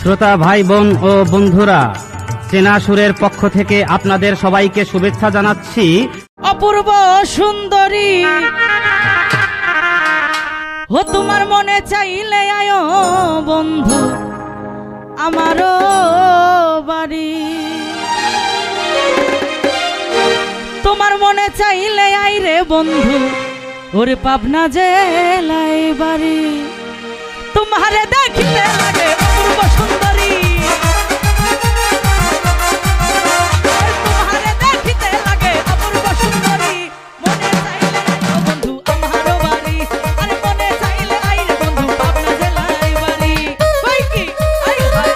শ্রোতা ভাই বোন ও বন্ধুরা, চেনা সুরের পক্ষ থেকে আপনাদের সবাইকে শুভেচ্ছা জানাচ্ছি। অপূর্ব সুন্দরী ও তোমার মনে চাইলে আয়ো বন্ধু আমারও বাড়ি, তোমার মনে চাইলে আই রে বন্ধু ওরে পাবনা জেলায় বাড়ি। তোমারে দেখিতে লাগে অপূর্ব সুন্দরী, তোমারে দেখিতে লাগে অপূর্ব সুন্দরী। মনে চাইলে আইও বন্ধু আমারও বাড়ি, আরে মনে চাইলে আই রে বন্ধু পাবনা জেলায় বাড়ি। কই কি আই হায়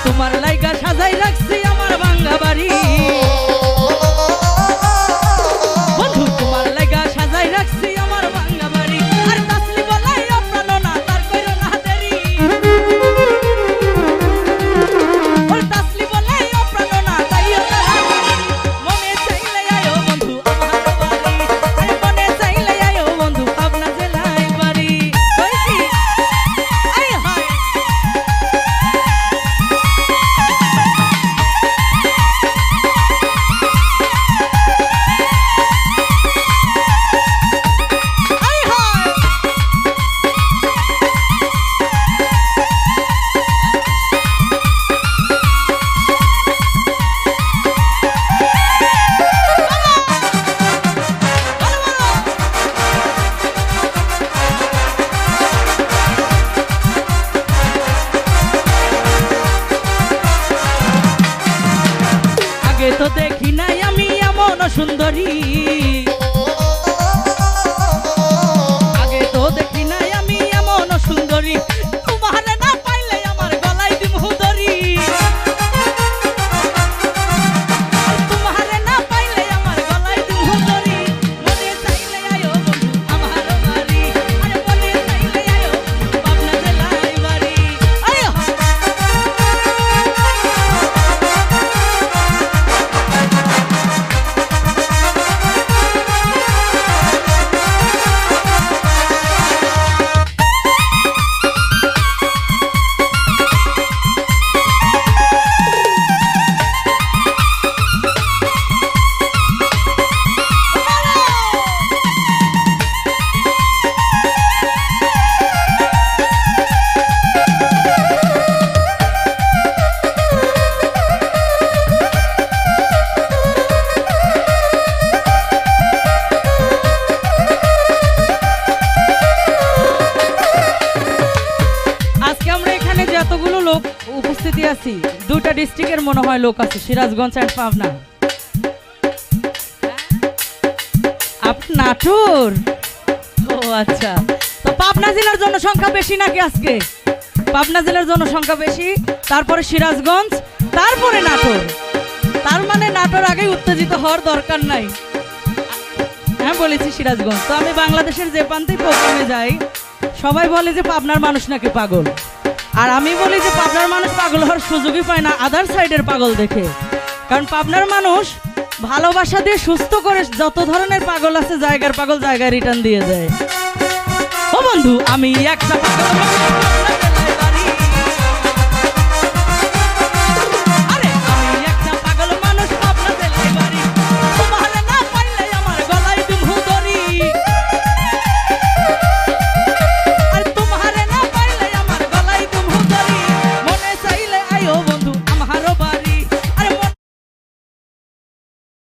তোমার লাইগা সাজাই রাখছি আমার ভাঙ্গা বাড়ি, বন্ধু তোমার লাইগা সাজাই রাখছি আমার ভাঙ্গা বাড়ি। আর তাসলি বলাই আপনালো না তার কইরো না দেরি, ওর তাসলি বলাই আপনালো না তাইও না। মনে চাইলে আয়ো বন্ধু আমারও বাড়ি, আরে মনে চাইলে আয়ো বন্ধু পাবনা জেলায় বাড়ি। কই কি আই হায় তো দেখি নাই আমি এমন সুন্দরী, আগে তো দেখি নাই আমি এমন সুন্দরী। তোমারে না পাইলে আমার গলায় দিমু দড়ি, তোমারে না পাইলে আমার গলায় দিমু দড়ি। মনে চাইলে আয়ো বন্ধু আমারও বাড়ি, আরে মনে চাইলে আয়ো বন্ধু পাবনা জেলায় বাড়ি। আয়ো যতগুলো লোক উপস্থিতি আছি, দুটা ডিস্ট্রিক্টের মনে হয় লোক আছে, সিরাজগঞ্জ আর পাবনা। নাটোর, ও আচ্ছা। তো পাবনা জেলার জনসংখ্যা বেশি নাকি আজকে? পাবনা জেলার জনসংখ্যা বেশি, তারপরে সিরাজগঞ্জ, তারপরে নাটোর। তার মানে নাটোর আগে উত্তেজিত হওয়ার দরকার নাই। হ্যাঁ বলেছি সিরাজগঞ্জ। তো আমি বাংলাদেশের যে প্রান্তেই প্রোগ্রামে যাই সবাই বলে যে পাবনার মানুষ নাকি পাগল, আর আমি বলি যে পাবনার মানুষ পাগল হওয়ার সুযোগই পায় না আদার সাইডের পাগল দেখে। কারণ পাবনার মানুষ ভালোবাসা দিয়ে সুস্থ করে যত ধরনের পাগল আছে জায়গার পাগল জায়গায় রিটার্ন দিয়ে দেয়। ও বন্ধু আমি একটা পাগল